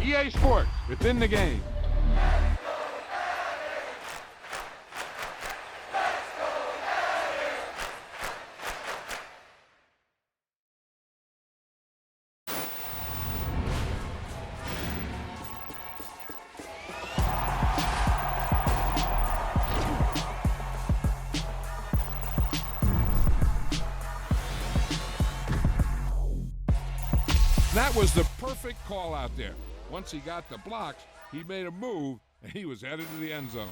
EA Sports, within the game. That was the perfect call out there. Once he got the blocks, he made a move, and he was headed to the end zone.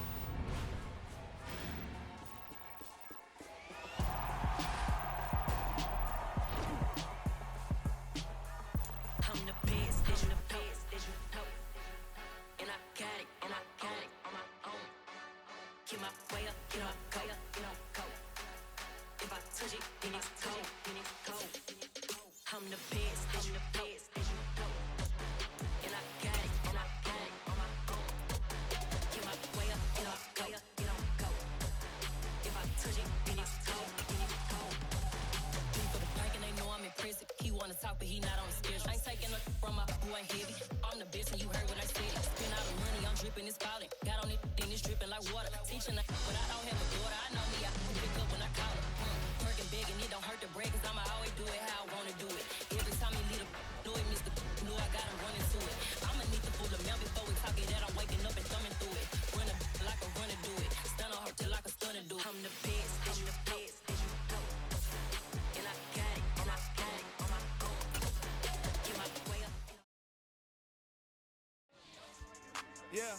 Yeah,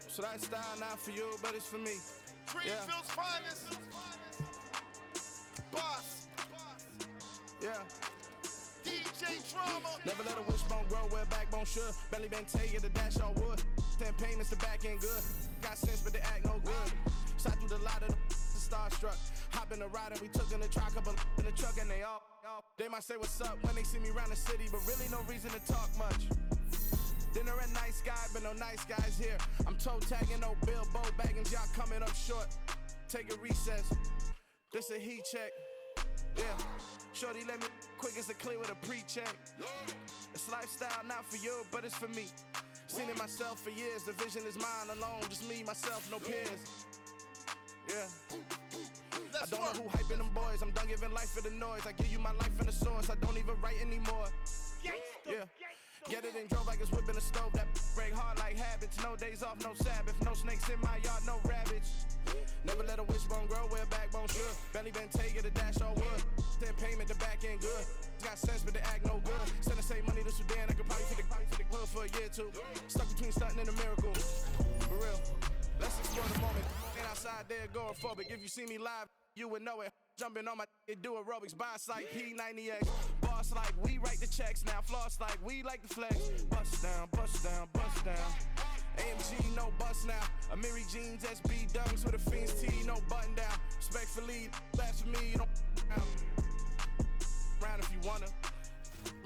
so that style not for you, but it's for me. Greenfield's finest. Boss. Yeah. DJ Drama. Never let a wishbone grow where a backbone should. Belly been taken to dash all wood. 10 payments, the back end good. Got sense, but they act no good. Shot through the lot of the starstruck. Hop in the ride and we took in the truck, couple in the truck, and they might say what's up when they see me around the city, but really no reason to talk much. Dinner at nice guy, but no nice guys here. I'm toe tagging, no Bilbo baggins, y'all coming up short. Take a recess. This a heat check. Yeah. Shorty let me quick as a clear with a pre-check. It's lifestyle not for you, but it's for me. Seen it myself for years. The vision is mine alone. Just me, myself, no peers. Yeah. I don't know who hyping them boys. I'm done giving life for the noise. I give you my life in the source. I don't even write anymore. Yeah. Get it and drove like it's whipping a stove. That break hard like habits. No days off, no Sabbath. No snakes in my yard, no rabbits. Never let a wishbone grow where a backbone should. Belly been taken to dash all wood. 10 payment, the back end good. Got sense, but they act no good. Send the same money to Sudan. I could probably fit the hood for a year or two. Stuck between stunting and a miracle. For real. Let's explore the moment. Ain't outside there agoraphobic. If you see me live, you would know it. Jumping on my do aerobics, boss like P90X. Boss like we write the checks now. Floss like we like the flex. Bust down, bust down, bust down. AMG, no bust now. Amiri jeans, SB dunks with a Fiends T, no button down. Respectfully, that's for me, you don't round if you wanna.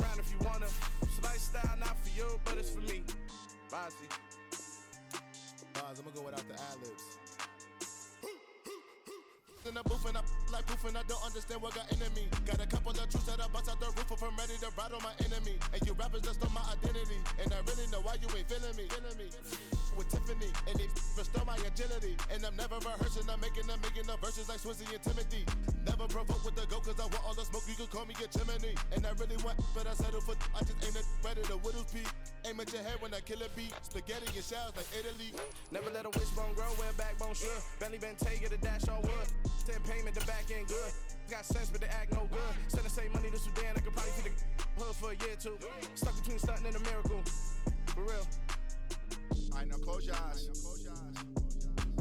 Round if you wanna. It's lifestyle not for you, but it's for me. Bossy. I'm gonna go without the ad-libs. In the booth and I like poof and I don't understand what got into me. Got a couple of truths that I bust out the roof if I'm ready to ride on my enemy. And you rappers just stole my identity, and I really know why you ain't feeling me. With Tiffany, and they restore my agility. And I'm never rehearsing, I'm making the verses like Swizzy and Timothy. Never provoke with the go, cause I want all the smoke, you can call me a chimney. And I really want, but I settle for, I just ain't ready to whittles pee. Aim at your head when I kill a beat. Spaghetti and shells like Italy. Never let a wishbone grow where a backbone should. Belly been taken to dash all wood. 10 payment, the back end good. Got sense, but they act no good. Send the same money to Sudan, I could probably fit the hood for a year or two. Stuck between stunting and a miracle. For real. Alright, now close your eyes.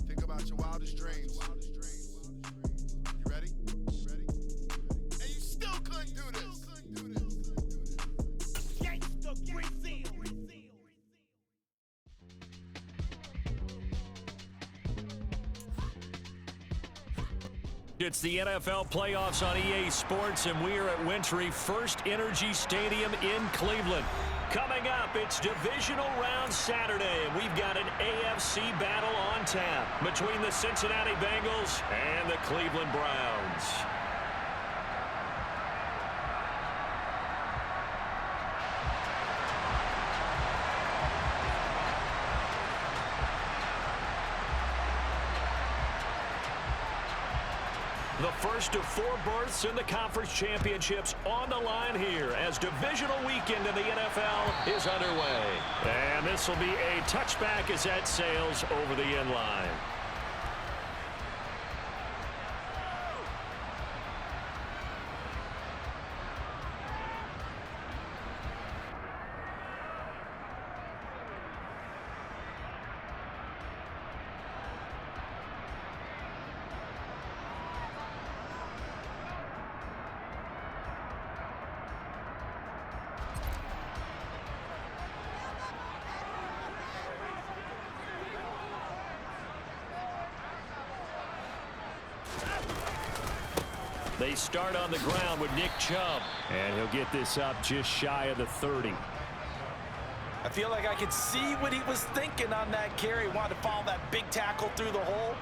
Think about your wildest dreams. You ready? And you still couldn't do this. Gangsta Brazil. It's the NFL playoffs on EA Sports, and we are at Wintry First Energy Stadium in Cleveland. Coming up, it's Divisional Round Saturday, and we've got an AFC battle on tap between the Cincinnati Bengals and the Cleveland Browns. The first of 4 berths in the conference championships on the line here as divisional weekend in the NFL is underway. And this will be a touchback as that sails over the end line. They start on the ground with Nick Chubb. And he'll get this up just shy of the 30. I feel like I could see what he was thinking on that carry. Wanted to follow that big tackle through the hole.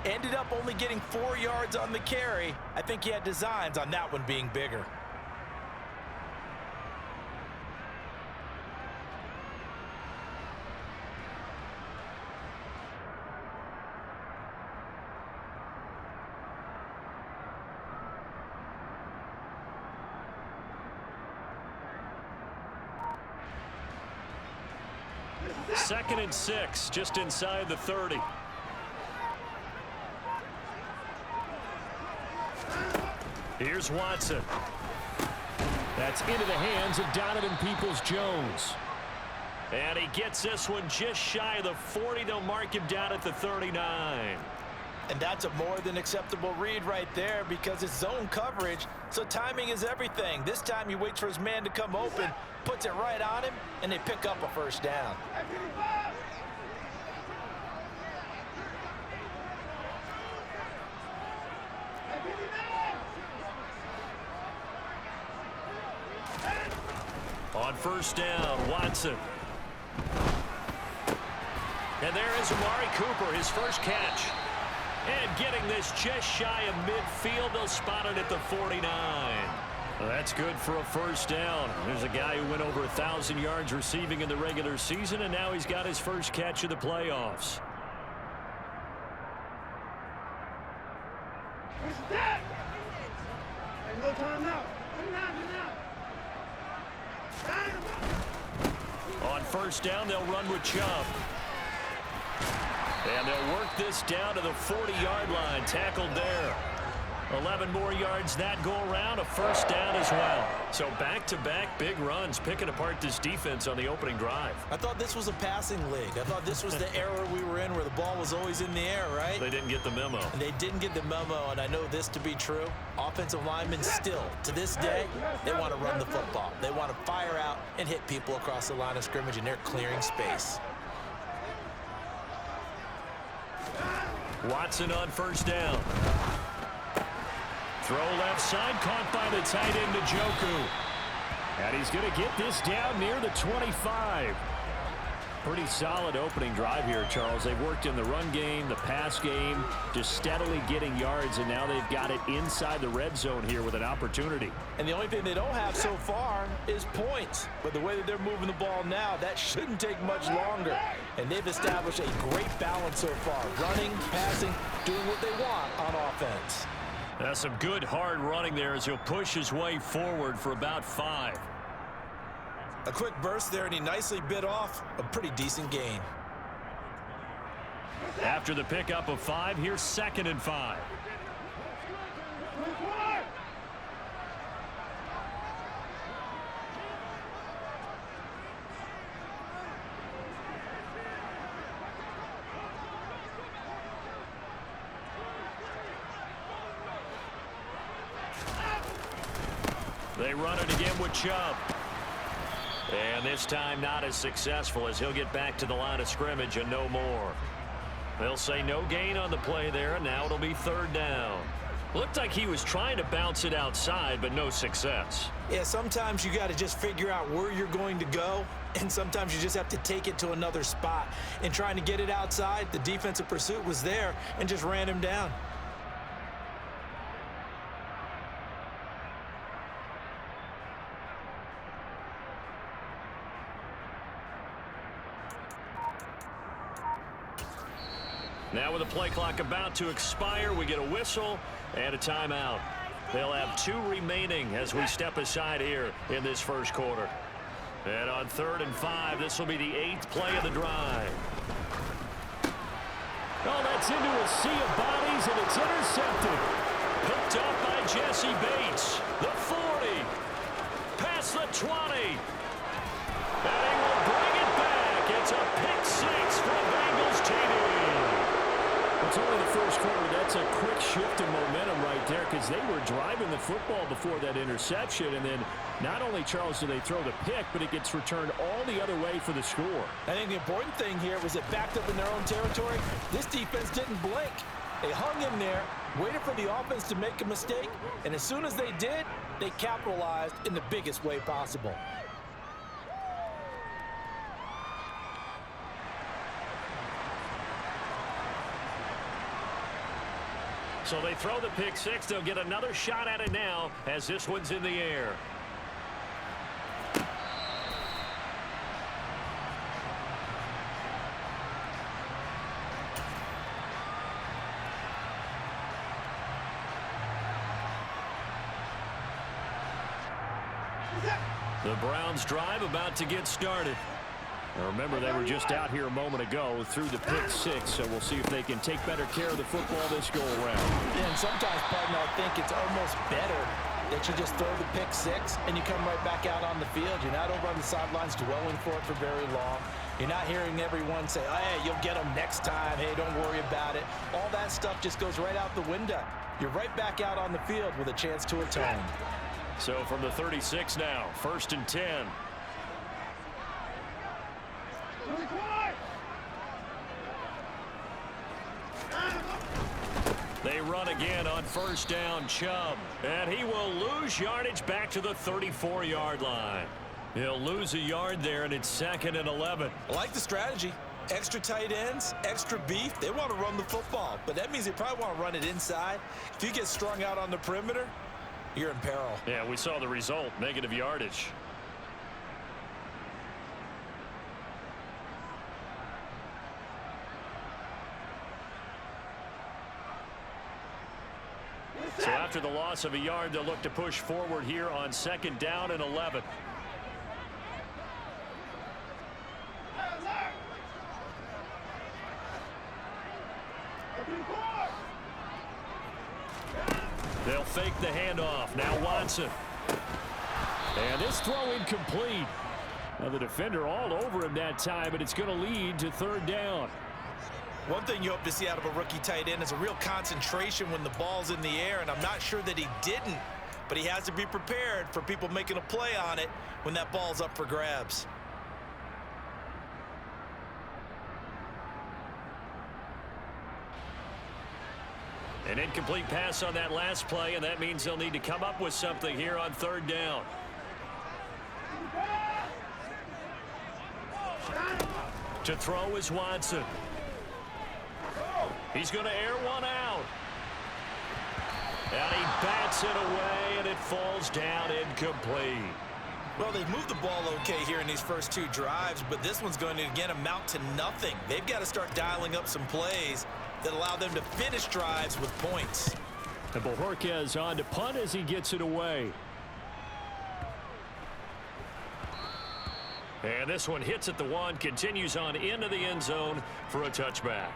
Ended up only getting 4 yards on the carry. I think he had designs on that one being bigger. Second and 6, just inside the 30. Here's Watson. That's into the hands of Donovan Peoples-Jones. And he gets this one just shy of the 40. They'll mark him down at the 39. And that's a more than acceptable read right there because it's zone coverage, so timing is everything. This time he waits for his man to come open, puts it right on him, and they pick up a first down. On first down, Watson. And there is Amari Cooper, his first catch. And getting this just shy of midfield, they'll spot it at the 49. Well, that's good for a first down. There's a guy who went over 1,000 yards receiving in the regular season, and now he's got his first catch of the playoffs. On first down, they'll run with Chubb. And they'll work this down to the 40-yard line. Tackled there. 11 more yards that go around. A first down as well. So back-to-back big runs, picking apart this defense on the opening drive. I thought this was a passing league. I thought this was the era we were in where the ball was always in the air, right? They didn't get the memo. And they didn't get the memo, and I know this to be true. Offensive linemen still, to this day, they want to run the football. They want to fire out and hit people across the line of scrimmage, and they're clearing space. Watson on first down. Throw left side, caught by the tight end Njoku. And he's going to get this down near the 25. Pretty solid opening drive here, Charles. They've worked in the run game, the pass game, just steadily getting yards, and now they've got it inside the red zone here with an opportunity. And the only thing they don't have so far is points. But the way that they're moving the ball now, that shouldn't take much longer. And they've established a great balance so far. Running, passing, doing what they want on offense. That's some good hard running there as he'll push his way forward for about 5. A quick burst there, and he nicely bit off a pretty decent gain. After the pickup of 5, here's 2nd and 5. They run it again with Chubb. And this time not as successful as he'll get back to the line of scrimmage and no more. They'll say no gain on the play there, and now it'll be 3rd down. Looked like he was trying to bounce it outside, but no success. Yeah, sometimes you got to just figure out where you're going to go, and sometimes you just have to take it to another spot. And trying to get it outside, the defensive pursuit was there and just ran him down. Now with the play clock about to expire, we get a whistle and a timeout. They'll have 2 remaining as we step aside here in this first quarter. And on 3rd and 5, this will be the 8th play of the drive. Oh, that's into a sea of bodies, and it's intercepted. Picked up by Jesse Bates. The 40. Past the 20. And he will bring it back. It's a pick 6 for Bengals TD. It's only the first quarter. That's a quick shift in momentum right there because they were driving the football before that interception. And then not only, Charles, do they throw the pick, but it gets returned all the other way for the score. I think the important thing here was it backed up in their own territory. This defense didn't blink. They hung in there, waited for the offense to make a mistake, and as soon as they did, they capitalized in the biggest way possible. So they throw the pick 6. They'll get another shot at it now as this one's in the air. The Browns drive about to get started. Now remember, they were just out here a moment ago through the pick 6, so we'll see if they can take better care of the football this go-around. Yeah, and sometimes, partner, I think it's almost better that you just throw the pick 6 and you come right back out on the field. You're not over on the sidelines dwelling for it for very long. You're not hearing everyone say, oh, hey, you'll get them next time. Hey, don't worry about it. All that stuff just goes right out the window. You're right back out on the field with a chance to atone. So from the 36 now, 1st and 10. They run again on 1st down, Chubb. And he will lose yardage back to the 34-yard line. He'll lose a yard there, and it's 2nd and 11. I like the strategy. Extra tight ends, extra beef. They want to run the football, but that means they probably want to run it inside. If you get strung out on the perimeter, you're in peril. Yeah, we saw the result, negative yardage. So after the loss of a yard, they'll look to push forward here on 2nd down and 11. They'll fake the handoff. Now Watson. And this throw incomplete. Now the defender all over him that time, but it's going to lead to 3rd down. One thing you hope to see out of a rookie tight end is a real concentration when the ball's in the air, and I'm not sure that he didn't, but he has to be prepared for people making a play on it when that ball's up for grabs. An incomplete pass on that last play, and that means they'll need to come up with something here on 3rd down. To throw is Watson. He's going to air one out. And he bats it away, and it falls down incomplete. Well, they've moved the ball okay here in these first 2 drives, but this one's going to, again, amount to nothing. They've got to start dialing up some plays that allow them to finish drives with points. And Bojorquez on to punt as he gets it away. And this one hits at the 1, continues on into the end zone for a touchback.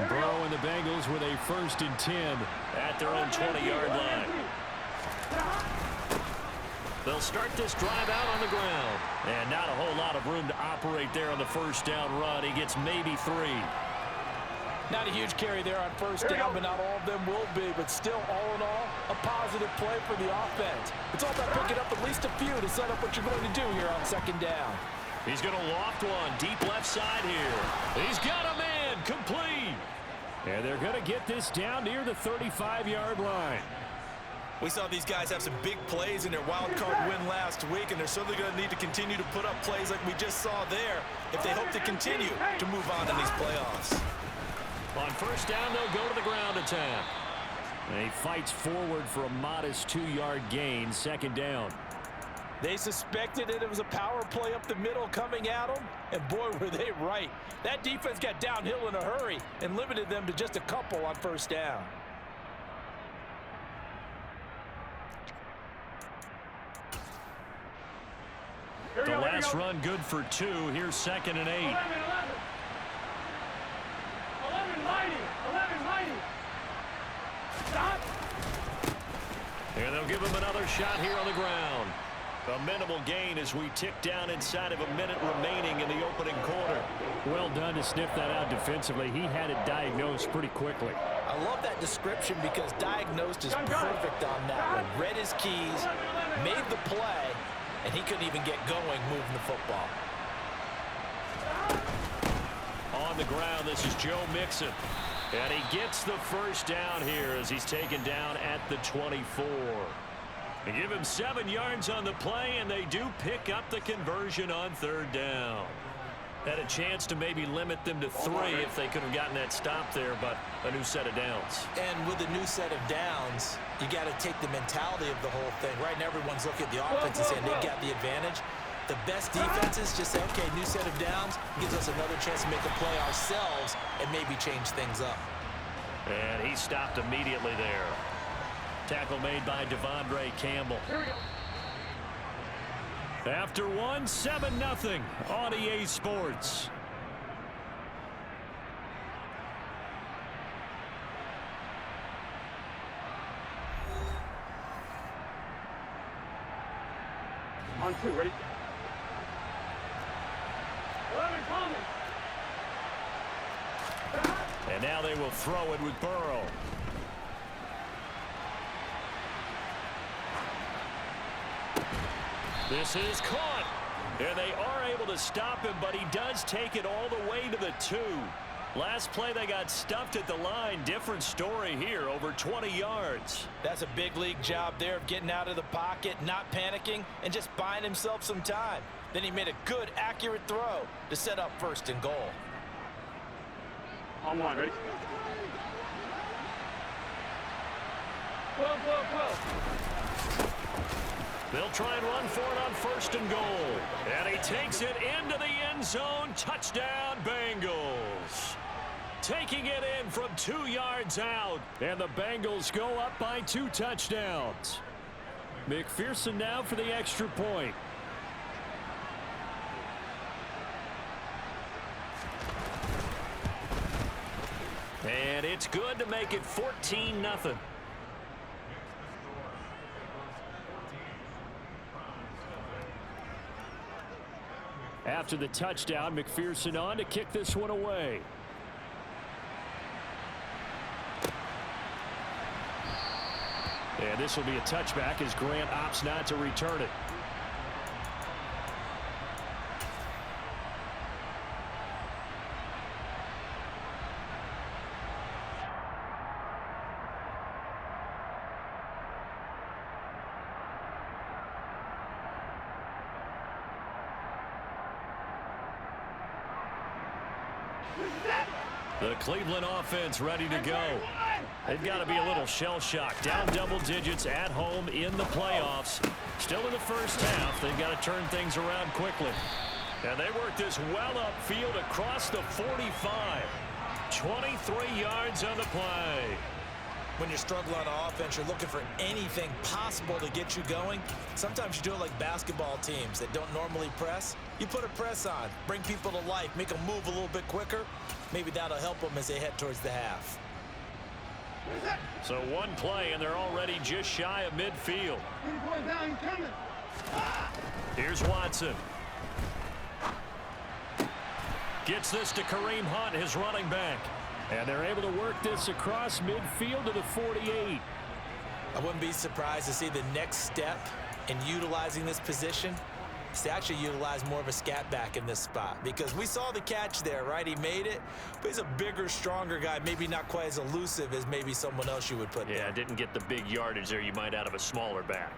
Burrow and the Bengals with a 1st and 10 at their own 20-yard line. They'll start this drive out on the ground. And not a whole lot of room to operate there on the 1st down run. He gets maybe 3. Not a huge carry there on 1st down, but not all of them will be. But still, all in all, a positive play for the offense. It's all about picking up at least a few to set up what you're going to do here on 2nd down. He's going to loft one deep left side here. He's got a man complete. And they're going to get this down near the 35-yard line. We saw these guys have some big plays in their wild card win last week, and they're certainly going to need to continue to put up plays like we just saw there if they hope to continue to move on in these playoffs. On first down, they'll go to the ground attack. And he fights forward for a modest 2-yard gain, second down. They suspected that it was a power play up the middle coming at them, and boy, were they right. That defense got downhill in a hurry and limited them to just a couple on first down. The last run good for 2. Here's 2nd and 8. 11 mighty. Stop. And they'll give him another shot here on the ground. A minimal gain as we tick down inside of a minute remaining in the opening quarter. Well done to sniff that out defensively. He had it diagnosed pretty quickly. I love that description because diagnosed is perfect on that one. Read his keys, made the play, and he couldn't even get going moving the football. On the ground, this is Joe Mixon. And he gets the first down here as he's taken down at the 24. They give him 7 yards on the play, and they do pick up the conversion on third down. Had a chance to maybe limit them to 3 if they could have gotten that stop there, but a new set of downs. And with a new set of downs, you got to take the mentality of the whole thing. Right now, everyone's looking at the offense and saying they got the advantage. The best defenses just say, okay, new set of downs gives us another chance to make a play ourselves and maybe change things up. And he stopped immediately there. Tackle made by Devondre Campbell. After one, 7-0 on EA Sports. On 2, ready? 11 coming. And now they will throw it with Burrow. This is caught. And they are able to stop him, but he does take it all the way to the 2. Last play, they got stuffed at the line. Different story here, over 20 yards. That's a big league job there of getting out of the pocket, not panicking, and just buying himself some time. Then he made a good, accurate throw to set up first and goal. On 1, ready? 12. They'll try and run for it on first and goal. And he takes it into the end zone. Touchdown, Bengals. Taking it in from 2 yards out. And the Bengals go up by 2 touchdowns. McPherson now for the extra point. And it's good to make it 14-0. After the touchdown, McPherson on to kick this one away. And this will be a touchback as Grant opts not to return it. The Cleveland offense ready to go. They've got to be a little shell-shocked. Down double digits at home in the playoffs. Still in the first half. They've got to turn things around quickly. And they work this well upfield across the 45. 23 yards on the play. When you're struggling on offense, you're looking for anything possible to get you going. Sometimes you do it like basketball teams that don't normally press. You put a press on, bring people to life, make them move a little bit quicker. Maybe that'll help them as they head towards the half. So one play, and they're already just shy of midfield. Here's Watson. Gets this to Kareem Hunt, his running back. And they're able to work this across midfield to the 48. I wouldn't be surprised to see the next step in utilizing this position to actually utilize more of a scat back in this spot, because we saw the catch there, right? He made it, but he's a bigger, stronger guy, maybe not quite as elusive as maybe someone else you would put there. Yeah, didn't get the big yardage there you might out of a smaller back.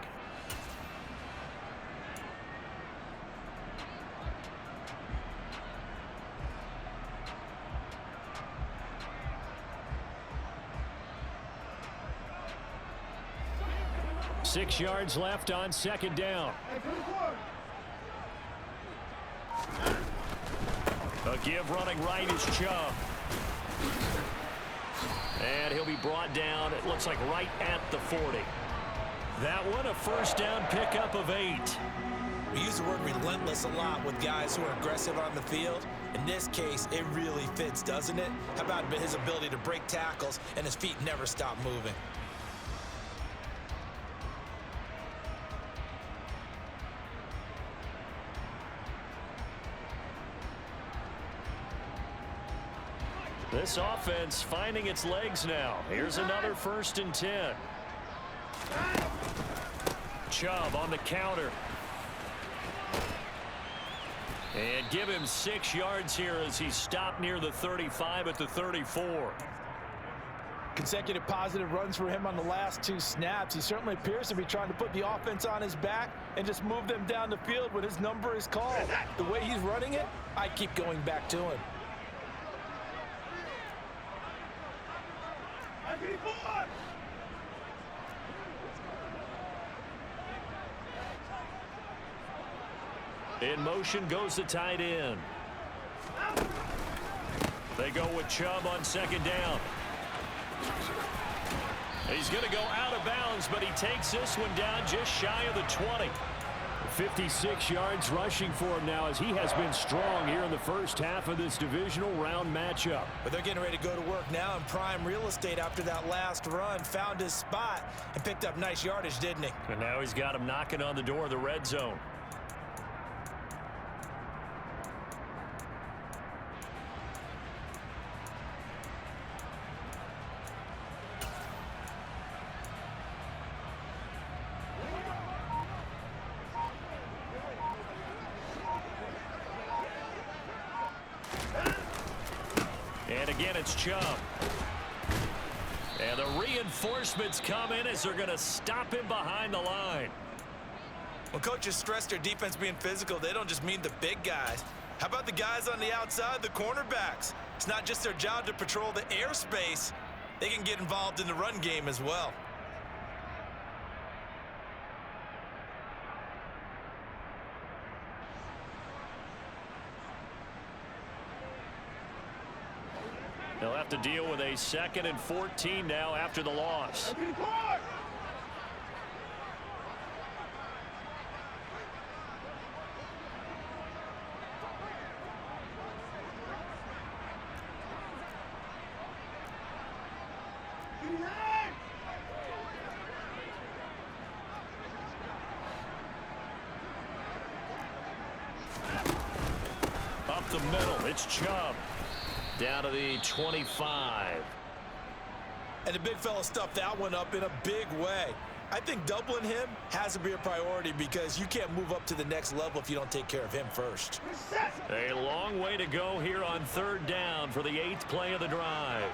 Six yards left on second down. A give running right is Chubb. And he'll be brought down, it looks like right at the 40. That one a first down pickup of 8. We use the word relentless a lot with guys who are aggressive on the field. In this case, it really fits, doesn't it? How about his ability to break tackles and his feet never stop moving? This offense finding its legs now. Here's another 1st and 10. Chubb on the counter. And give him 6 yards here as he stopped near the 35 at the 34. Consecutive positive runs for him on the last 2 snaps. He certainly appears to be trying to put the offense on his back and just move them down the field when his number is called. The way he's running it, I keep going back to him. In motion goes the tight end. They go with Chubb on second down. He's going to go out of bounds, but he takes this one down just shy of the 20. 56 yards rushing for him now as he has been strong here in the first half of this divisional round matchup. But they're getting ready to go to work now in prime real estate after that last run. Found his spot and picked up nice yardage, didn't he? And now he's got him knocking on the door of the red zone. And again, it's Chubb. And the reinforcements come in as they're going to stop him behind the line. When coaches stress their defense being physical, they don't just mean the big guys. How about the guys on the outside, the cornerbacks? It's not just their job to patrol the airspace. They can get involved in the run game as well. They'll have to deal with a 2nd and 14 now after the loss. Up the middle, it's Chubb. Down to the 25. And the big fella stuffed that one up in a big way. I think doubling him has to be a priority because you can't move up to the next level if you don't take care of him first. A long way to go here on 3rd down for the 8th play of the drive.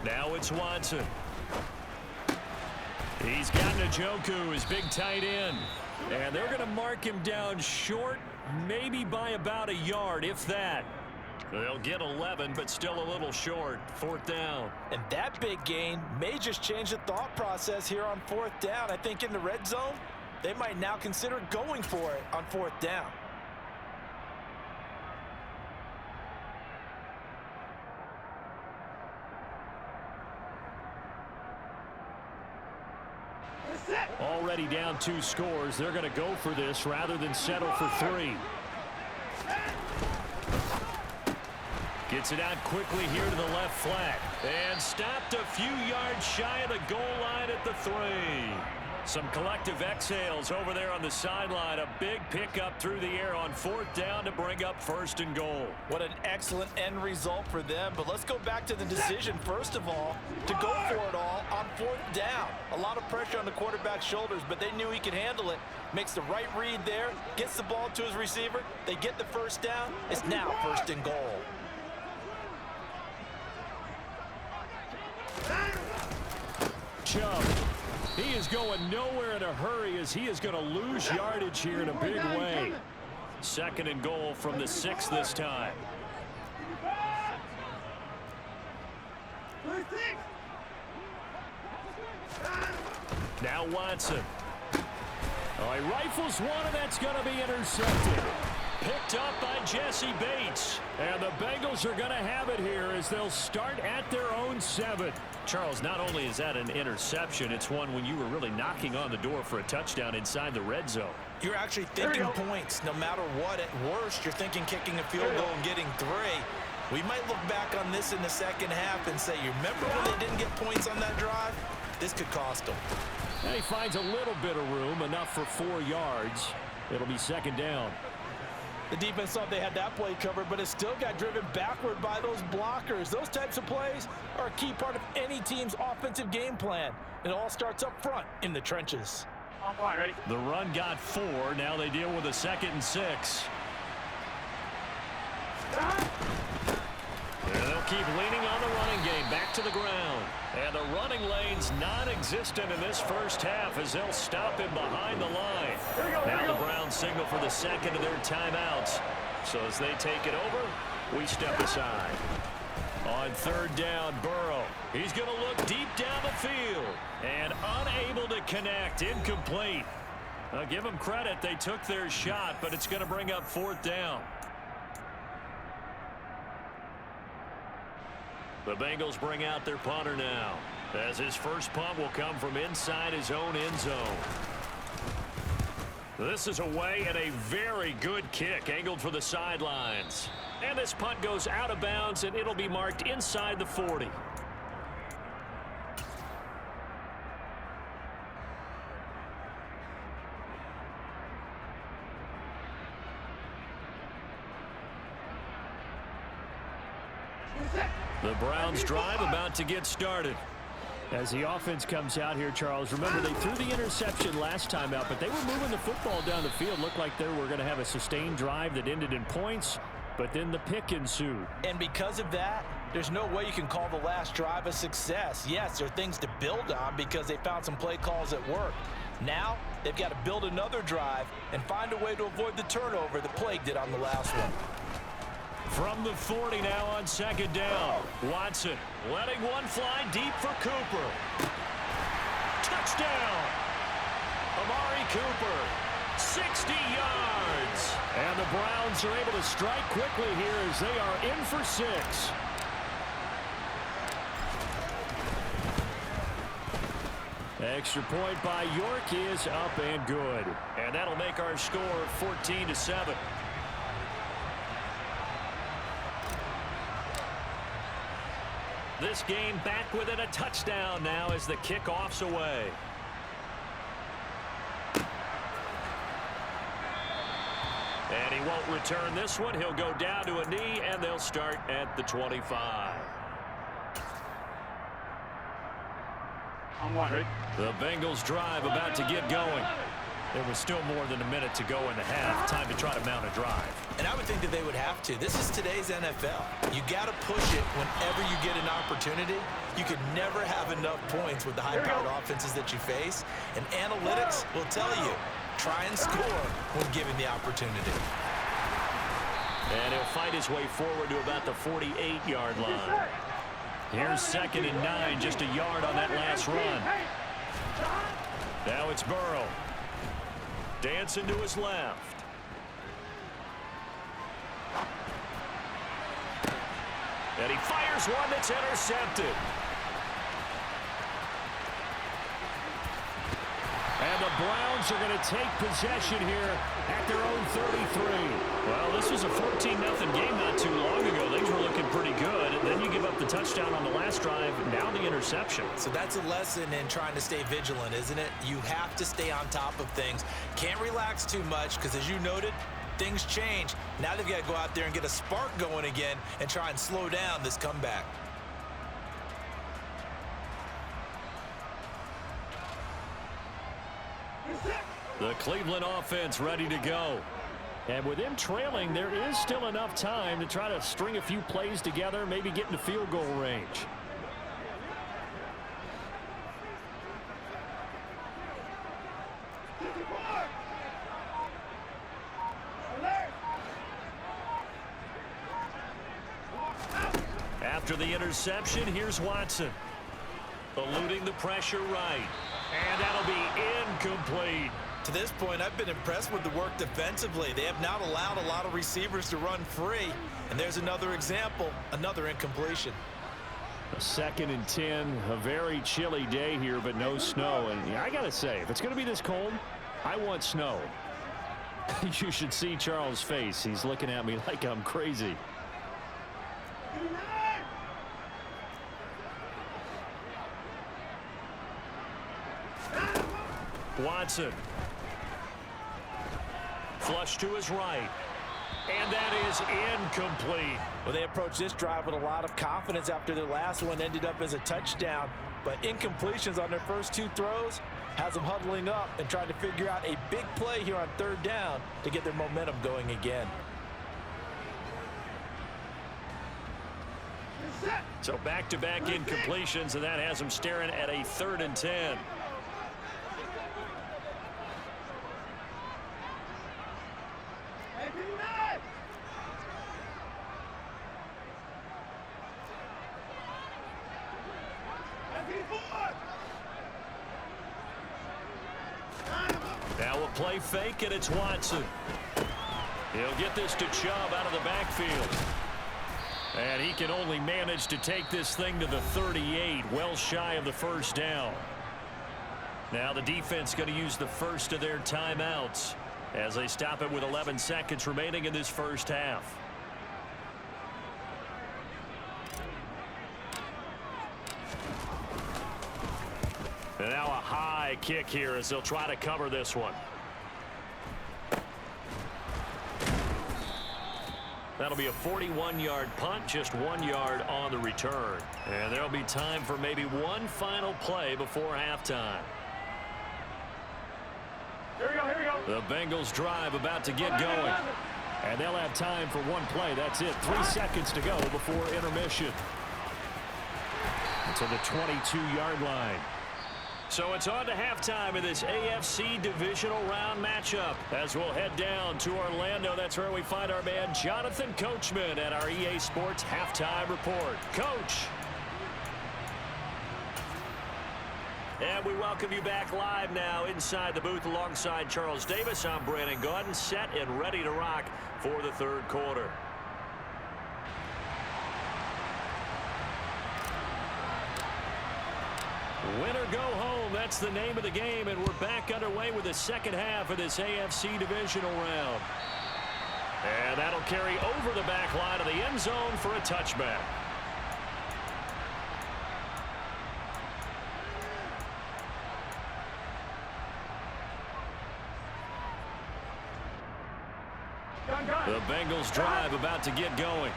Now it's Watson. He's got Njoku, his big tight end. And they're going to mark him down short, maybe by about a yard, if that. They'll get 11, but still a little short. 4th down. And that big gain may just change the thought process here on 4th down. I think in the red zone, they might now consider going for it on 4th down. Already down 2 scores. They're going to go for this rather than settle for 3. Gets it out quickly here to the left flat. And stopped a few yards shy of the goal line at the 3. Some collective exhales over there on the sideline. A big pickup through the air on 4th down to bring up 1st and goal. What an excellent end result for them. But let's go back to the decision, first of all, to go for it all on 4th down. A lot of pressure on the quarterback's shoulders, but they knew he could handle it. Makes the right read there, gets the ball to his receiver. They get the 1st down. It's now 1st and goal. Chubb. He is going nowhere in a hurry as he is going to lose yardage here in a big way. 2nd and goal from the 6 this time. Now Watson. Oh, he rifles one, and that's going to be intercepted. Picked up by Jesse Bates. And the Bengals are going to have it here as they'll start at their own 7. Charles, not only is that an interception, it's one when you were really knocking on the door for a touchdown inside the red zone. You're actually thinking points no matter what. At worst, you're thinking kicking a field goal and getting 3. We might look back on this in the second half and say, you remember when they didn't get points on that drive? This could cost them. And he finds a little bit of room, enough for 4 yards. It'll be 2nd down. The defense thought they had that play covered, but it still got driven backward by those blockers. Those types of plays are a key part of any team's offensive game plan. It all starts up front in the trenches. Ready? The run got 4. Now they deal with a 2nd and 6. And they'll keep leaning on the running game. Back to the ground. And the running lane's non-existent in this first half as they'll stop him behind the line. Now the Browns signal for the 2nd of their timeouts. So as they take it over, we step aside. On 3rd down, Burrow. He's going to look deep down the field. And unable to connect. Incomplete. I'll give them credit. They took their shot, but it's going to bring up 4th down. The Bengals bring out their punter now, as his first punt will come from inside his own end zone. This is away and a very good kick, angled for the sidelines. And this punt goes out of bounds, and it'll be marked inside the 40. The Browns drive about to get started. As the offense comes out here, Charles, remember they threw the interception last time out, but they were moving the football down the field. Looked like they were going to have a sustained drive that ended in points, but then the pick ensued. And because of that, there's no way you can call the last drive a success. Yes, there are things to build on because they found some play calls that work. Now, they've got to build another drive and find a way to avoid the turnover that plagued it on the last one. From the 40 now on 2nd down. Watson letting one fly deep for Cooper. Touchdown! Amari Cooper, 60 yards. And the Browns are able to strike quickly here as they are in for 6. Extra point by York is up and good. And that'll make our score 14-7. This game back within a touchdown now as the kickoff's away. And he won't return this one. He'll go down to a knee, and they'll start at the 25. The Bengals drive about to get going. There was still more than a minute to go in the half. Time to try to mount a drive. And I would think that they would have to. This is today's NFL. You got to push it whenever you get an opportunity. You could never have enough points with the high-powered offenses that you face. And analytics will tell you, try and score when given the opportunity. And he'll fight his way forward to about the 48-yard line. Here's 2nd and 9, just a yard on that last run. Now it's Burrow. Dancing to his left. And he fires one that's intercepted. And the Browns are going to take possession here at their own 33. Well, this was a 14-0 game not too long ago. Things were looking pretty good. And then you give up the touchdown. touchdown on the last drive, now the interception. So that's a lesson in trying to stay vigilant, isn't it? You have to stay on top of things. Can't relax too much because, as you noted, things change. Now they've got to go out there and get a spark going again and try and slow down this comeback. The Cleveland offense ready to go. And with them trailing, there is still enough time to try to string a few plays together, maybe get into field goal range. After the interception, here's Watson. Eluding the pressure right. And that'll be incomplete. To this point, I've been impressed with the work defensively. They have not allowed a lot of receivers to run free. And there's another example, another incompletion. A 2nd and 10, a very chilly day here, but no snow. And I got to say, if it's going to be this cold, I want snow. You should see Charles' face. He's looking at me like I'm crazy. Watson. Flush to his right. And that is incomplete. Well, they approached this drive with a lot of confidence after their last one ended up as a touchdown. But incompletions on their first 2 throws has them huddling up and trying to figure out a big play here on 3rd down to get their momentum going again. So back-to-back incompletions, and that has them staring at a 3rd and 10. Now a play fake, and it's Watson. He'll get this to Chubb out of the backfield. And he can only manage to take this thing to the 38, well shy of the 1st down. Now the defense going to use the first of their timeouts as they stop it with 11 seconds remaining in this first half. And now a high kick here as they'll try to cover this one. That'll be a 41-yard punt, just 1 yard on the return. And there'll be time for maybe one final play before halftime. Here we go, here we go. The Bengals drive about to get going. And they'll have time for one play. That's it. 3 seconds to go before intermission. To the 22-yard line. So it's on to halftime in this AFC divisional round matchup. As we'll head down to Orlando, that's where we find our man Jonathan Coachman at our EA Sports Halftime Report. Coach. And we welcome you back live now inside the booth alongside Charles Davis. I'm Brandon Gaudin, set and ready to rock for the 3rd quarter. Win or go home, that's the name of the game, and we're back underway with the 2nd half of this AFC divisional round. And that'll carry over the back line of the end zone for a touchback. The Bengals drive about to get going.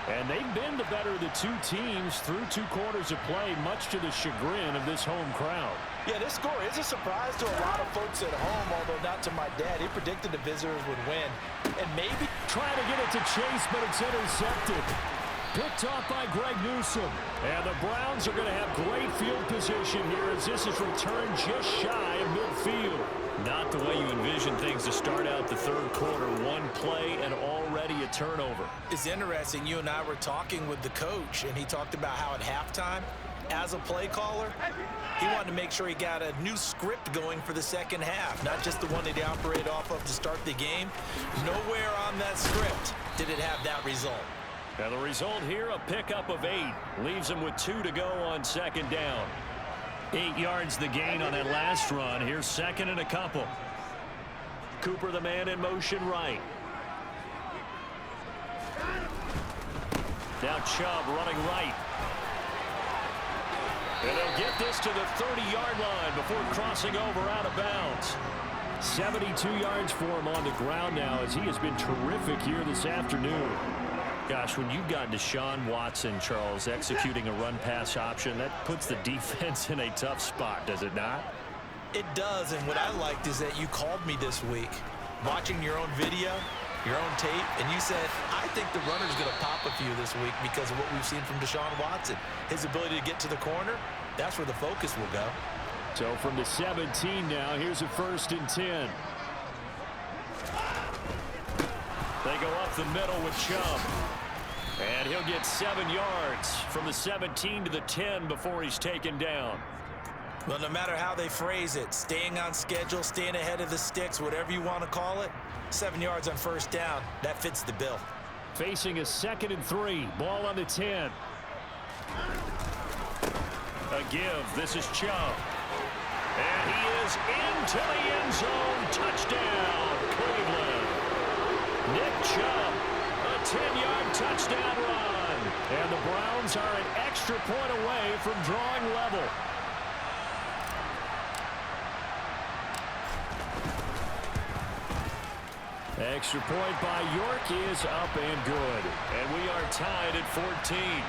And they've been the better of the 2 teams through 2 quarters of play, much to the chagrin of this home crowd. Yeah, this score is a surprise to a lot of folks at home, although not to my dad. He predicted the visitors would win. And maybe trying to get it to Chase, but it's intercepted. Picked off by Greg Newsome. And the Browns are going to have great field position here as this is returned just shy of midfield. Not the way you envision things to start out the 3rd quarter. One play and already a turnover. It's interesting. You and I were talking with the coach, and he talked about how at halftime, as a play caller, he wanted to make sure he got a new script going for the 2nd half, not just the one that he operated off of to start the game. Nowhere on that script did it have that result. And the result here, a pickup of 8. Leaves him with 2 to go on 2nd down. 8 yards the gain on that last run. Here's 2nd and a couple. Cooper, the man in motion right. Now Chubb running right. And they'll get this to the 30-yard line before crossing over out of bounds. 72 yards for him on the ground now as he has been terrific here this afternoon. Gosh, when you've got Deshaun Watson, Charles, executing a run-pass option, that puts the defense in a tough spot, does it not? It does, and what I liked is that you called me this week, watching your own video, your own tape, and you said, I think the runner's going to pop a few this week because of what we've seen from Deshaun Watson. His ability to get to the corner, that's where the focus will go. So from the 17 now, here's a 1st and 10. They go up the middle with Chubb. And he'll get 7 yards from the 17 to the 10 before he's taken down. Well, no matter how they phrase it, staying on schedule, staying ahead of the sticks, whatever you want to call it, 7 yards on 1st down, that fits the bill. Facing a 2nd and 3, ball on the 10. A give, this is Chubb. And he is into the end zone. Touchdown, Cleveland. Nick Chubb, a 10-yard touchdown run. And the Browns are an extra point away from drawing level. Extra point by York is up and good. And we are tied at 14.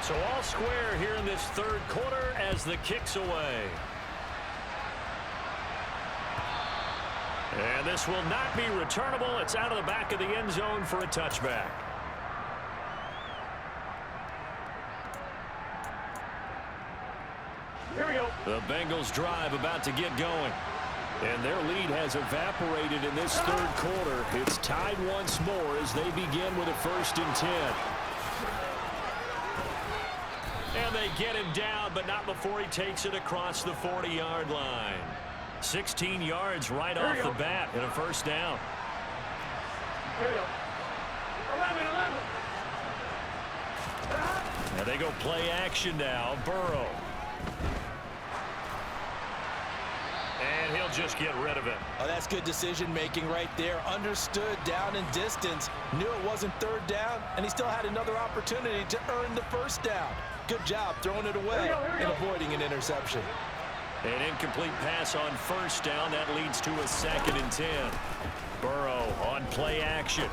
So all square here in this 3rd quarter as the kick's away. And this will not be returnable. It's out of the back of the end zone for a touchback. Here we go. The Bengals drive about to get going. And their lead has evaporated in this 3rd quarter. It's tied once more as they begin with a 1st and 10. And they get him down, but not before he takes it across the 40-yard line. 16 yards right off the bat and a 1st down. Here we go. 11. And they go play action now. Burrow. And he'll just get rid of it. Oh, that's good decision-making right there. Understood down and distance. Knew it wasn't 3rd down, and he still had another opportunity to earn the 1st down. Good job throwing it away and avoiding an interception. An incomplete pass on 1st down. That leads to a 2nd and 10. Burrow on play action.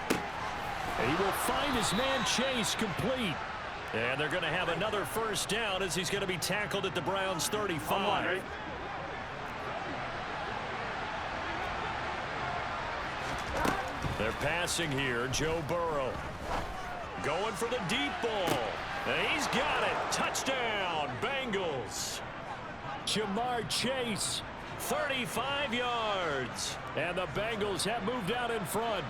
And he will find his man Chase complete. And they're going to have another 1st down as he's going to be tackled at the Browns' 35. They're passing here. Joe Burrow going for the deep ball. And he's got it. Touchdown, Bengals. Jamar Chase, 35 yards. And the Bengals have moved out in front.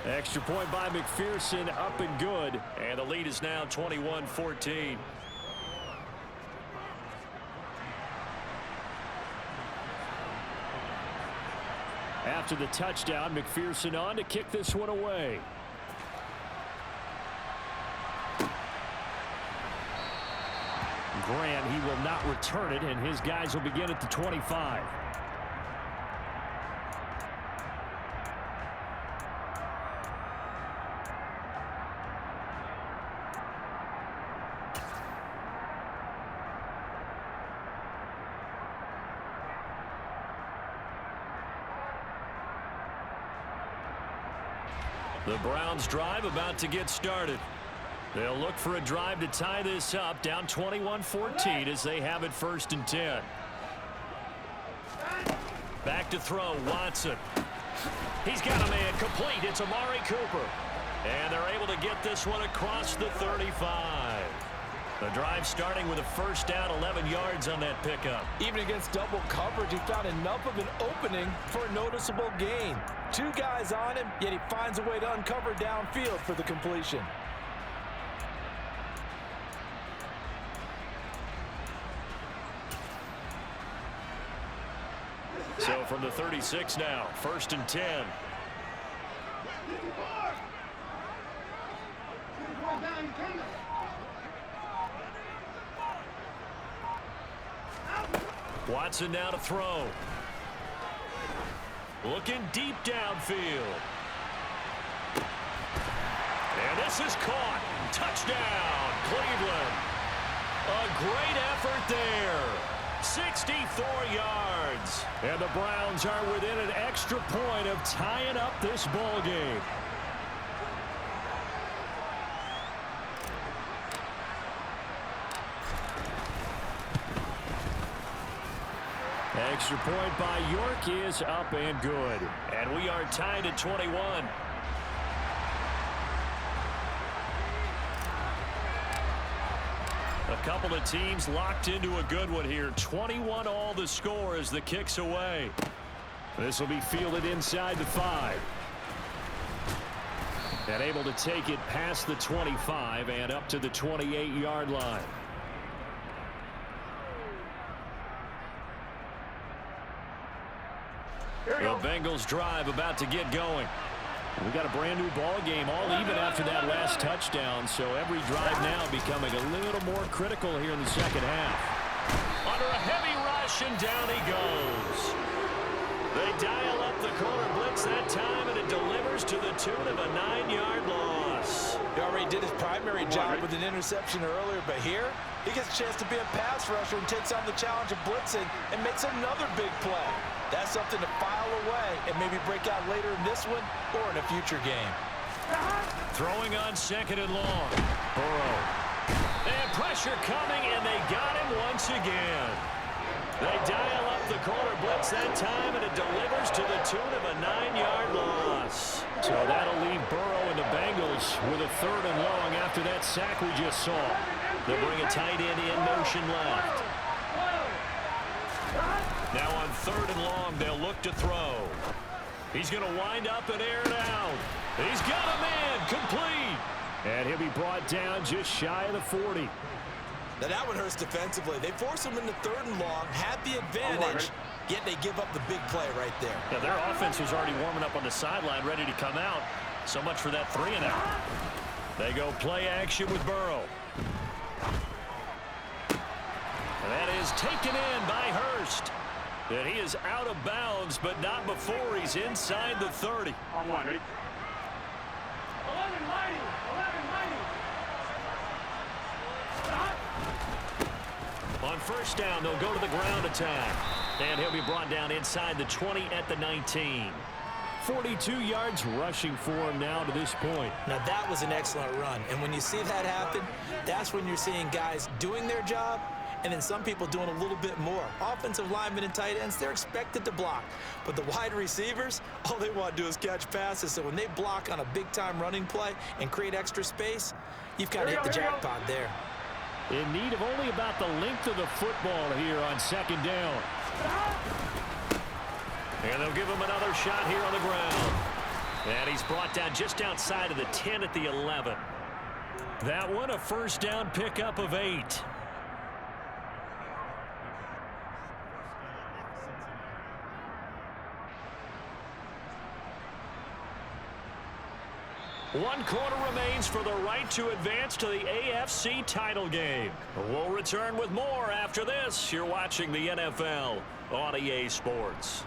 Extra point by McPherson, up and good. And the lead is now 21-14. After the touchdown, McPherson on to kick this one away. Grant, he will not return it, and his guys will begin at the 25. The Browns drive about to get started. They'll look for a drive to tie this up, down 21-14 as they have it 1st and 10. Back to throw, Watson. He's got a man complete. It's Amari Cooper. And they're able to get this one across the 35. The drive starting with a 1st down, 11 yards on that pickup. Even against double coverage, he found enough of an opening for a noticeable gain. 2 guys on him, yet he finds a way to uncover downfield for the completion. So from the 36 now, 1st and 10. Watson now to throw. Looking deep downfield. And this is caught. Touchdown, Cleveland. A great effort there. 64 yards. And the Browns are within an extra point of tying up this ball game. Extra point by York is up and good. And we are tied at 21. A couple of teams locked into a good one here. 21 all the score as the kick's away. This will be fielded inside the 5. And able to take it past the 25 and up to the 28-yard line. The Bengals drive about to get going. We got a brand new ball game, all even after that last touchdown, so every drive now becoming a little more critical here in the second half. Under a heavy rush, and down he goes. They dial up the corner blitz that time, and it delivers to the tune of a 9-yard loss. He already did his primary job with an interception earlier, but here he gets a chance to be a pass rusher and takes on the challenge of blitzing and makes another big play. That's something to file away and maybe break out later in this one or in a future game. Throwing on 2nd and long. Burrow. And pressure coming, and they got him once again. They dial up the corner blitz that time, and it delivers to the tune of a 9-yard loss. So that'll leave Burrow and the Bengals with a 3rd and long after that sack we just saw. They'll bring a tight end in motion left. Now on 3rd and long, they'll look to throw. He's going to wind up and air it out. He's got a man complete. And he'll be brought down just shy of the 40. Now that one hurts defensively. They force him into 3rd and long, had the advantage, yet they give up the big play right there. Yeah, their offense was already warming up on the sideline, ready to come out. So much for that 3-and-out. They go play action with Burrow. And that is taken in by Hurst. And he is out of bounds, but not before he's inside the 30. On 1, ready? 11 mighty. On 1st down, they'll go to the ground attack. And he'll be brought down inside the 20 at the 19. 42 yards rushing for him now to this point. Now that was an excellent run. And when you see that happen, that's when you're seeing guys doing their job and then some people doing a little bit more. Offensive linemen and tight ends, they're expected to block. But the wide receivers, all they want to do is catch passes. So when they block on a big-time running play and create extra space, you've kind of hit the jackpot there. In need of only about the length of the football here on 2nd down. And they'll give him another shot here on the ground. And he's brought down just outside of the 10 at the 11. That one, a 1st down pickup of 8. One quarter remains for the right to advance to the AFC title game. We'll return with more after this. You're watching the NFL on EA Sports.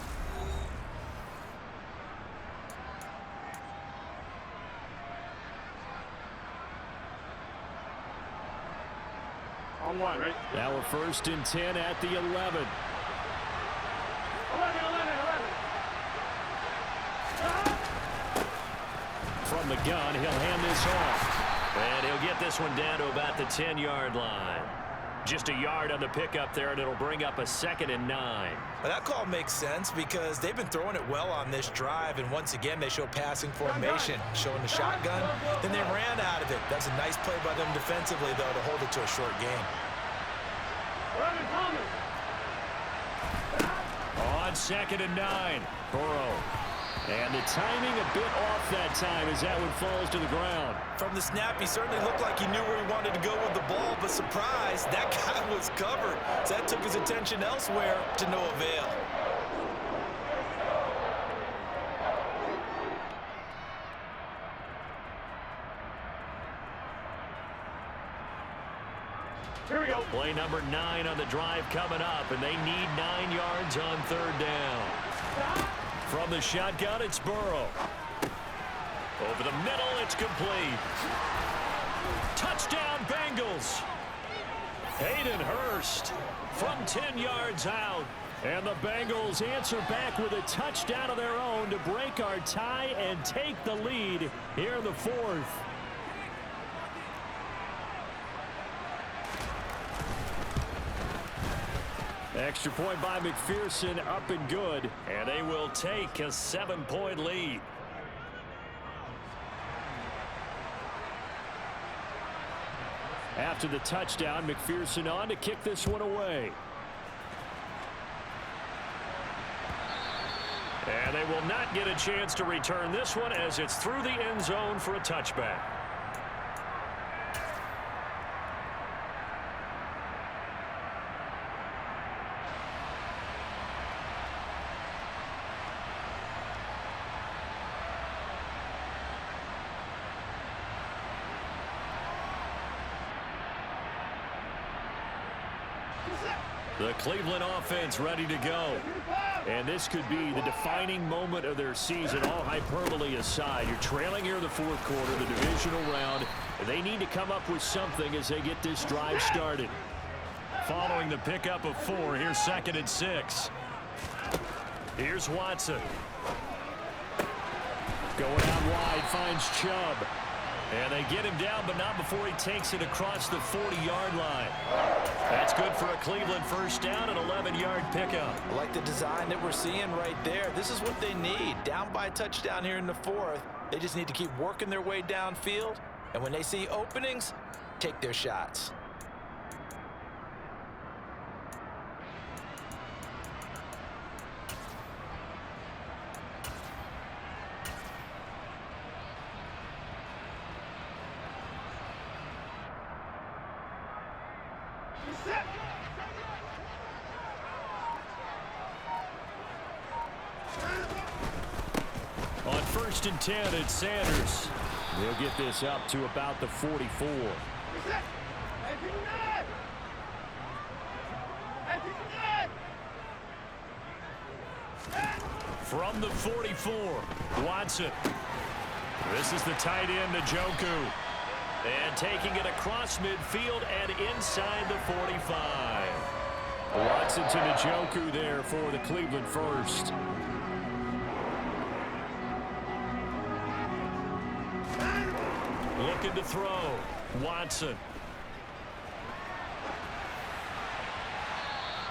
On 1, ready? Now a 1st and 10 at the 11. 11. From the gun, he'll hand this off. And he'll get this one down to about the 10-yard line. Just a yard on the pickup there, and it'll bring up a 2nd and 9. Well, that call makes sense because they've been throwing it well on this drive, and once again they show passing formation, showing the shotgun. Then they ran out of it. That's a nice play by them defensively, though, to hold it to a short game. 11 coming. On 2nd and 9, Burrow. And the timing a bit off that time as that one falls to the ground. From the snap, he certainly looked like he knew where he wanted to go with the ball, but surprise, that guy was covered. So that took his attention elsewhere to no avail. Here we go. Play number 9 on the drive coming up, and they need 9 yards on 3rd down. From the shotgun, it's Burrow. Over the middle, it's complete. Touchdown, Bengals. Hayden Hurst from 10 yards out. And the Bengals answer back with a touchdown of their own to break our tie and take the lead here in the 4th. Extra point by McPherson, up and good. And they will take a 7-point lead. After the touchdown, McPherson on to kick this one away. And they will not get a chance to return this one as it's through the end zone for a touchback. The Cleveland offense ready to go. And this could be the defining moment of their season, all hyperbole aside. You're trailing here in the 4th quarter, the divisional round. They need to come up with something as they get this drive started. Following the pickup of 4, here's 2nd and 6. Here's Watson. Going out wide, finds Chubb. And they get him down, but not before he takes it across the 40-yard line. That's good for a Cleveland first down, an 11-yard pickup. I like the design that we're seeing right there. This is what they need. Down by a touchdown here in the 4th. They just need to keep working their way downfield. And when they see openings, take their shots. On 1st and 10, it's Sanders. They'll get this up to about the 44. From the 44, Watson. This is the tight end, Njoku. And taking it across midfield and inside the 45. Watson to Njoku there for the Cleveland first. Looking to throw. Watson.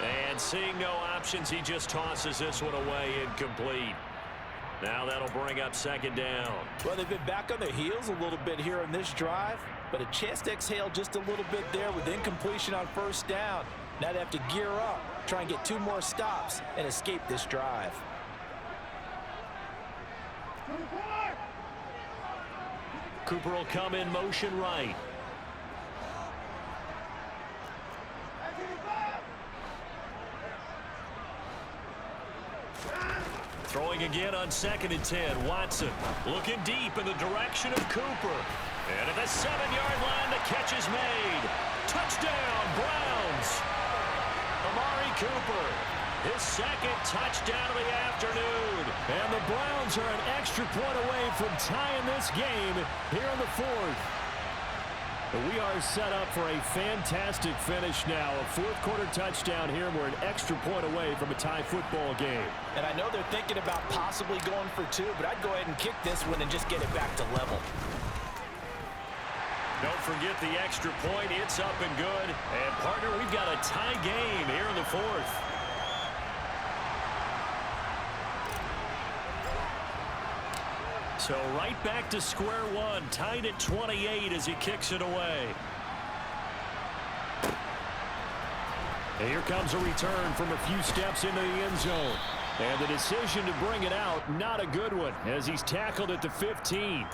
And seeing no options, he just tosses this one away incomplete. Now that'll bring up 2nd down. Well, they've been back on their heels a little bit here on this drive, but a chance to exhale just a little bit there with incompletion on 1st down. Now they have to gear up, try and get 2 more stops, and escape this drive. Cooper will come in motion right. Throwing again on 2nd and 10. Watson looking deep in the direction of Cooper. And at the 7-yard line, the catch is made. Touchdown, Browns. Amari Cooper, his 2nd touchdown of the afternoon. And the Browns are an extra point away from tying this game here in the 4th. We are set up for a fantastic finish now. A 4th quarter touchdown here. We're an extra point away from a tie football game. And I know they're thinking about possibly going for 2, but I'd go ahead and kick this one and just get it back to level. Don't forget the extra point. It's up and good. And, partner, we've got a tie game here in the 4th. So right back to square one, tied at 28 as he kicks it away. And here comes a return from a few steps into the end zone. And the decision to bring it out, not a good one, as he's tackled at the 15.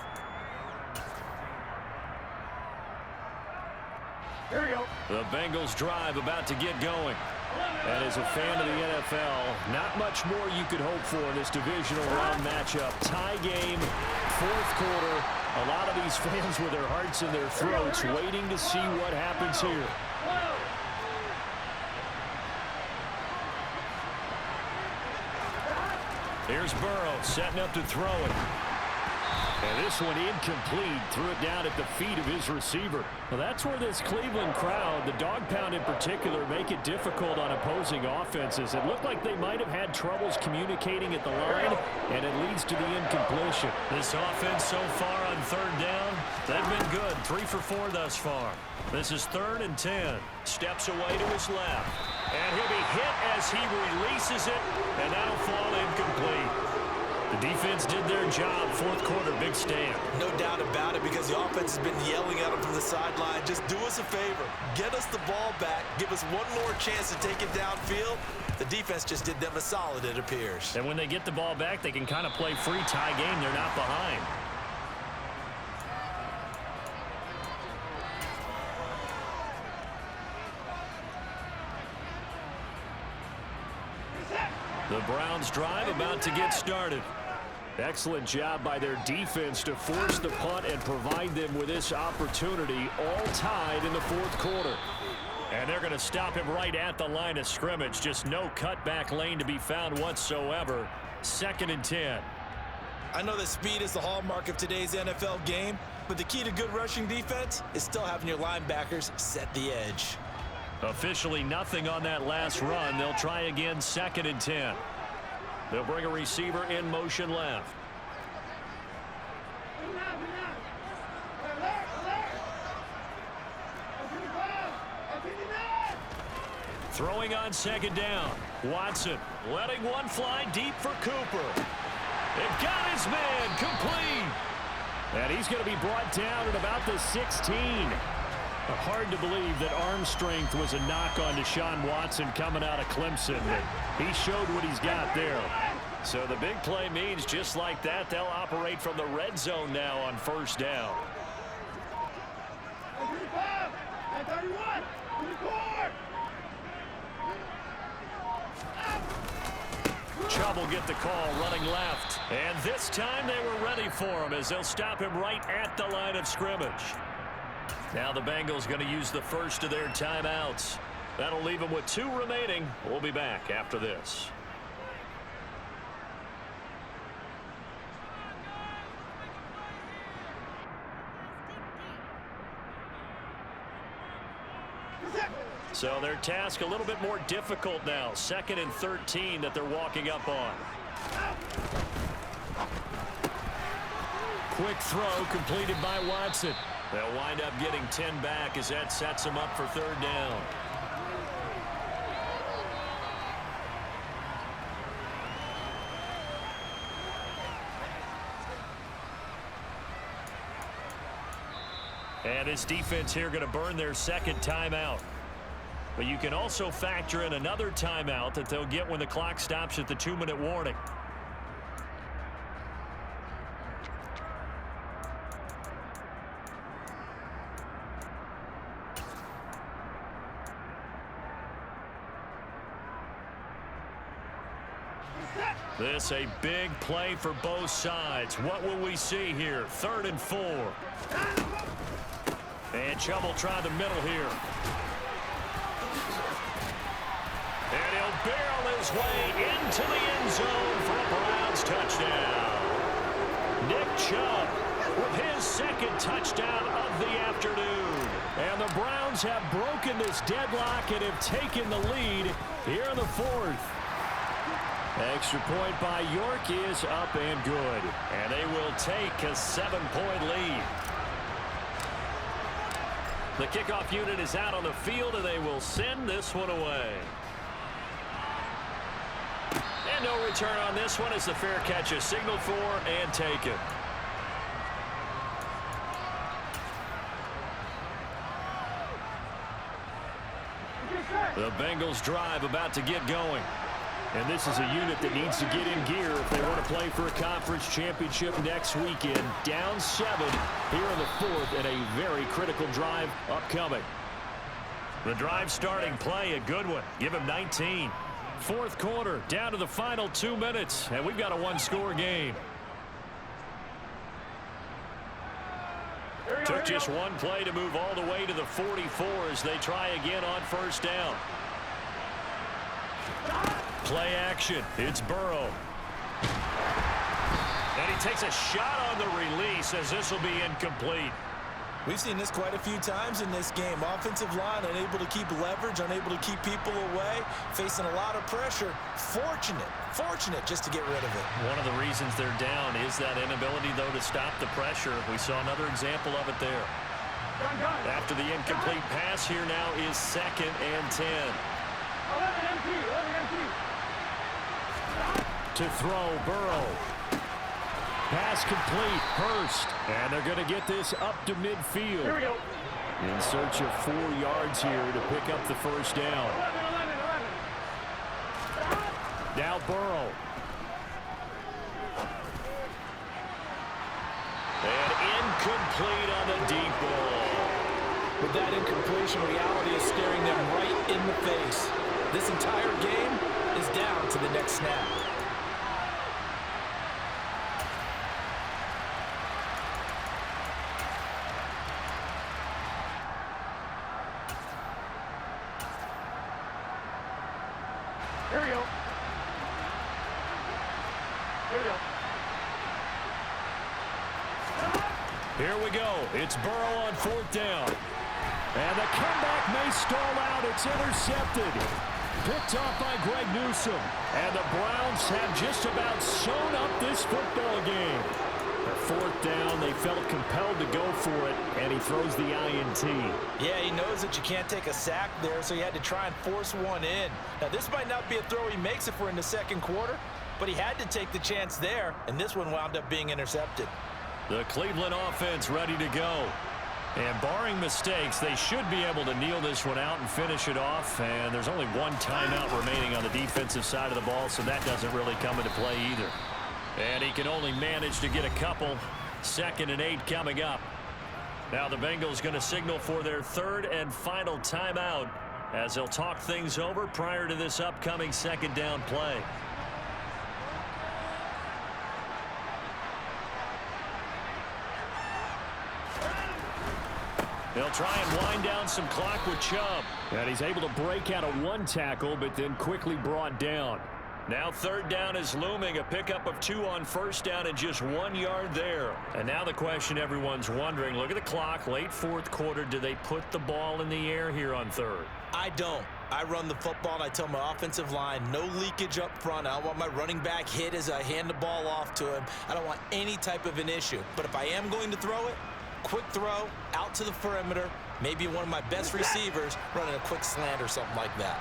Here we go. The Bengals drive about to get going. And as a fan of the NFL, not much more you could hope for in this divisional round matchup. Tie game, 4th quarter. A lot of these fans with their hearts in their throats waiting to see what happens here. Here's Burrow setting up to throw it. And this one incomplete. Threw it down at the feet of his receiver. Well, that's where this Cleveland crowd, the dog pound in particular, make it difficult on opposing offenses. It looked like they might have had troubles communicating at the line, and it leads to the incompletion. This offense so far on third down, they've been good. 3 for 4 thus far. This is 3rd and 10. Steps away to his left. And he'll be hit as he releases it, and that'll fall incomplete. The defense did their job. 4th quarter, big stand. No doubt about it, because the offense has been yelling at them from the sideline. Just do us a favor. Get us the ball back. Give us one more chance to take it downfield. The defense just did them a solid, it appears. And when they get the ball back, they can kind of play free tie game. They're not behind. The Browns drive about to get started. Excellent job by their defense to force the punt and provide them with this opportunity, all tied in the 4th quarter. And they're going to stop him right at the line of scrimmage. Just no cutback lane to be found whatsoever. 2nd and 10. I know that speed is the hallmark of today's NFL game, but the key to good rushing defense is still having your linebackers set the edge. Officially nothing on that last run. They'll try again, 2nd and 10. They'll bring a receiver in motion left. Throwing on 2nd down. Watson letting one fly deep for Cooper. It got his man complete. And he's going to be brought down at about the 16. Hard to believe that arm strength was a knock on Deshaun Watson coming out of Clemson. He showed what he's got there. So the big play means just like that, they'll operate from the red zone now on 1st down. Chubb will get the call running left. And this time they were ready for him as they'll stop him right at the line of scrimmage. Now the Bengals going to use the first of their timeouts. That'll leave them with 2 remaining. We'll be back after this. So their task a little bit more difficult now. 2nd and 13 that they're walking up on. Quick throw completed by Watson. They'll wind up getting 10 back as that sets them up for 3rd down. And this defense here going to burn their 2nd timeout. But you can also factor in another timeout that they'll get when the clock stops at the 2-minute warning. This a big play for both sides. What will we see here? 3rd and 4. And Chubb will try the middle here. And he'll barrel his way into the end zone for a Browns touchdown. Nick Chubb with his 2nd touchdown of the afternoon. And the Browns have broken this deadlock and have taken the lead here in the 4th. Extra point by York is up and good. And they will take a 7-point lead. The kickoff unit is out on the field, and they will send this one away. And no return on this one as the fair catch is signaled for and taken. The Bengals drive about to get going. And this is a unit that needs to get in gear if they want to play for a conference championship next weekend. Down 7 here in the 4th and a very critical drive upcoming. The drive starting play, a good one. Give him 19. 4th quarter, down to the final 2 minutes, and we've got a 1-score game. Took just one play to move all the way to the 44 as they try again on 1st down. Play action. It's Burrow. And he takes a shot on the release as this will be incomplete. We've seen this quite a few times in this game. Offensive line unable to keep leverage, unable to keep people away, facing a lot of pressure. Fortunate just to get rid of it. One of the reasons they're down is that inability, though, to stop the pressure. We saw another example of it there. After the incomplete pass, here now is 2nd and 10. 11 MT. To throw, Burrow. Pass complete, Hurst. And they're going to get this up to midfield. Here we go. In search of 4 yards here to pick up the first down. 11. Now Burrow. And incomplete on the deep ball. With that incompletion, reality is staring them right in the face. This entire game is down to the next snap. Here we go. Here we go. It's Burrow on 4th down. And the comeback may stall out. It's intercepted. Picked off by Greg Newsome. And the Browns have just about sewn up this football game. For 4th down, they felt compelled to go for it, and he throws the INT. Yeah, he knows that you can't take a sack there, so he had to try and force one in. Now, this might not be a throw he makes if we're in the 2nd quarter, but he had to take the chance there, and this one wound up being intercepted. The Cleveland offense ready to go. And barring mistakes, they should be able to kneel this one out and finish it off. And there's only one timeout remaining on the defensive side of the ball, so that doesn't really come into play either. And he can only manage to get a couple. 2nd and 8 coming up. Now the Bengals going to signal for their 3rd and final timeout as they'll talk things over prior to this upcoming 2nd down play. They'll try and wind down some clock with Chubb. And he's able to break out of 1 tackle, but then quickly brought down. Now 3rd down is looming, a pickup of 2 on 1st down and just 1 yard there. And now the question everyone's wondering, look at the clock, late 4th quarter, do they put the ball in the air here on 3rd? I don't. I run the football, and I tell my offensive line, no leakage up front. I don't want my running back hit as I hand the ball off to him. I don't want any type of an issue. But if I am going to throw it, quick throw, out to the perimeter, maybe one of my best receivers running a quick slant or something like that.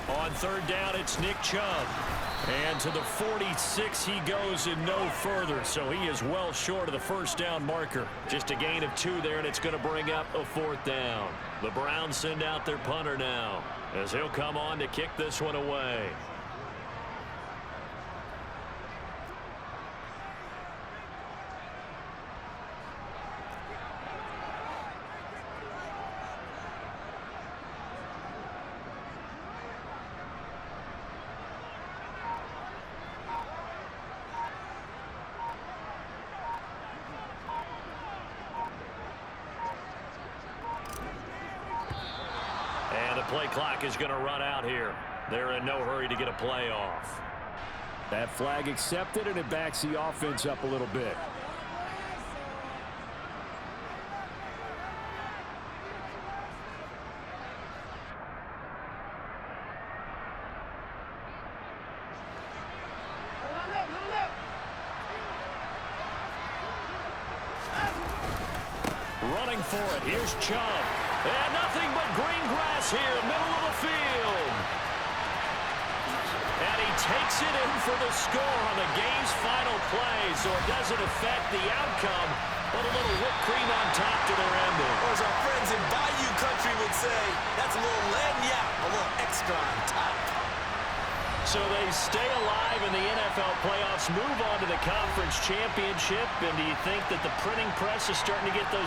On 3rd down, it's Nick Chubb. And to the 46 he goes and no further. So he is well short of the 1st down marker. Just a gain of 2 there, and it's going to bring up a 4th down. The Browns send out their punter now as he'll come on to kick this one away. Play clock is going to run out here. They're in no hurry to get a play off. That flag accepted, and it backs the offense up a little bit. Running for it. Here's Chubb. And nothing but green grass here, middle of the field. And he takes it in for the score on the game's final play, so it doesn't affect the outcome, but a little whipped cream on top to their ending. Or as our friends in Bayou Country would say, that's a little lagniappe, a little extra on top. So they stay alive in the NFL playoffs, move on to the conference championship, and do you think that the printing press is starting to get those